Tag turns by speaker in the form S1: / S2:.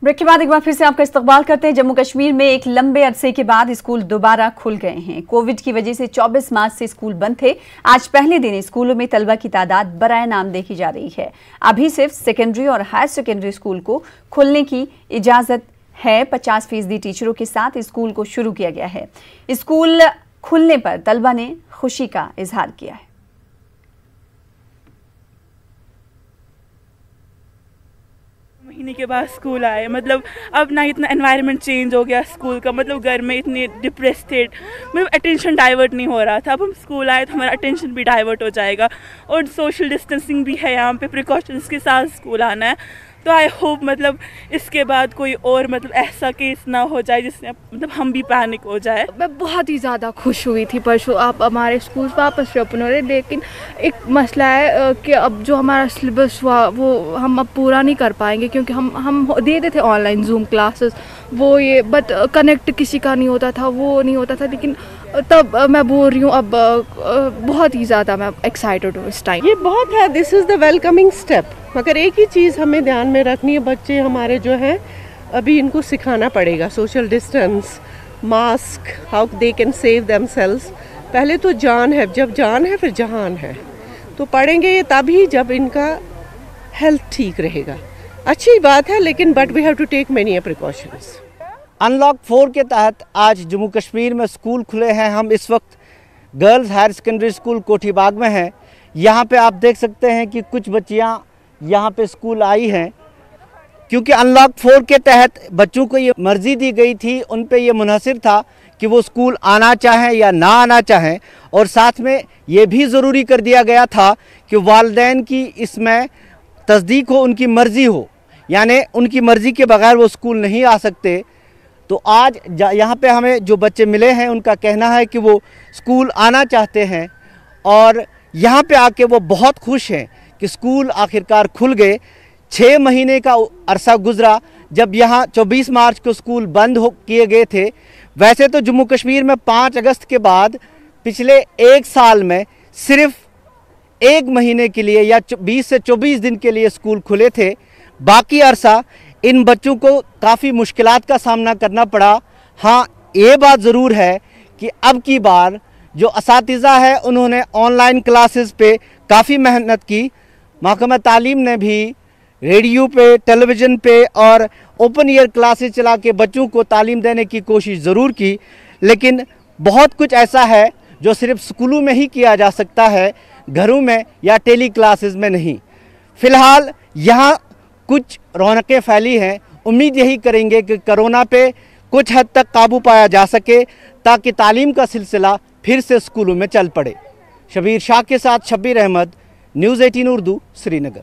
S1: Break के बाद एक बार फिर से आपका इस्तकबाल करते हैं। जम्मू कश्मीर में एक लंबे अरसे के बाद स्कूल दोबारा खुल गए हैं। कोविड की वजह से 24 मार्च से स्कूल बंद थे। आज पहले दिन स्कूलों में तलबा की तादाद बराए नाम देखी जा रही है। अभी सिर्फ सेकेंडरी और हायर सेकेंडरी स्कूल को खुलने की इजाजत है। 50% टीचरों के साथ स्कूल को शुरू किया गया है। स्कूल खुलने पर तलबा ने खुशी का इजहार किया है।
S2: महीने के बाद स्कूल आए, मतलब अब ना इतना एनवायरनमेंट चेंज हो गया स्कूल का, मतलब घर में इतने डिप्रेस थे, मतलब अटेंशन डाइवर्ट नहीं हो रहा था। अब हम स्कूल आए तो हमारा अटेंशन भी डाइवर्ट हो जाएगा और सोशल डिस्टेंसिंग भी है, यहाँ पे प्रिकॉशंस के साथ स्कूल आना है। तो आई होप मतलब इसके बाद कोई और मतलब ऐसा केस ना हो जाए जिससे मतलब हम भी पैनिक हो जाए।
S3: मैं बहुत ही ज़्यादा खुश हुई थी परसों आप हमारे स्कूल वापस से ओपन हो रहे, लेकिन एक मसला है कि अब जो हमारा सिलेबस हुआ वो हम अब पूरा नहीं कर पाएंगे, क्योंकि हम देते थे ऑनलाइन जूम क्लासेस, वो ये बट कनेक्ट किसी का नहीं होता था, वो नहीं होता था। लेकिन तब मैं बोल रही हूँ अब बहुत ही ज़्यादा मैं एक्साइटेड हूँ इस टाइम।
S4: ये बहुत है, this is the welcoming step. मगर एक ही चीज़ हमें ध्यान में रखनी है, बच्चे हमारे जो हैं अभी इनको सिखाना पड़ेगा social distance, mask, how they can save themselves. पहले तो जान है, जब जान है फिर जहान है। तो पढ़ेंगे ये तभी जब इनका हेल्थ ठीक रहेगा। अच्छी बात है, लेकिन but we have to take many precautions.
S5: Unlock 4 के तहत आज जम्मू कश्मीर में स्कूल खुले हैं। हम इस वक्त girls higher secondary school Kothibagh में हैं। यहाँ पे आप देख सकते हैं कि कुछ बच्चियाँ यहाँ पे स्कूल आई हैं, क्योंकि अनलॉक 4 के तहत बच्चों को ये मर्जी दी गई थी, उन पे ये मुनहसर था कि वो स्कूल आना चाहें या ना आना चाहें। और साथ में ये भी ज़रूरी कर दिया गया था कि वालिदैन की इसमें तस्दीक हो, उनकी मर्ज़ी हो, यानी उनकी मर्ज़ी के बगैर वो स्कूल नहीं आ सकते। तो आज यहाँ पे हमें जो बच्चे मिले हैं उनका कहना है कि वो स्कूल आना चाहते हैं और यहाँ पे आके वो बहुत खुश हैं कि स्कूल आखिरकार खुल गए। 6 महीने का अरसा गुजरा जब यहाँ 24 मार्च को स्कूल बंद किए गए थे। वैसे तो जम्मू कश्मीर में 5 अगस्त के बाद पिछले 1 साल में सिर्फ 1 महीने के लिए या 20 से 24 दिन के लिए स्कूल खुले थे। बाकी अरसा इन बच्चों को काफ़ी मुश्किलात का सामना करना पड़ा। हाँ, ये बात ज़रूर है कि अब की बार जो असातिज़ा है उन्होंने ऑनलाइन क्लासेस पे काफ़ी मेहनत की। महकमा तालीम ने भी रेडियो पे, टेलीविज़न पे और ओपन ईयर क्लासेस चला के बच्चों को तालीम देने की कोशिश ज़रूर की, लेकिन बहुत कुछ ऐसा है जो सिर्फ स्कूलों में ही किया जा सकता है, घरों में या टेली क्लासेस में नहीं। फ़िलहाल यहाँ कुछ रौनकें फैली हैं। उम्मीद यही करेंगे कि कोरोना पे कुछ हद तक काबू पाया जा सके ताकि तालीम का सिलसिला फिर से स्कूलों में चल पड़े। शबीर शाह के साथ शब्बीर अहमद, न्यूज़ 18 उर्दू, श्रीनगर।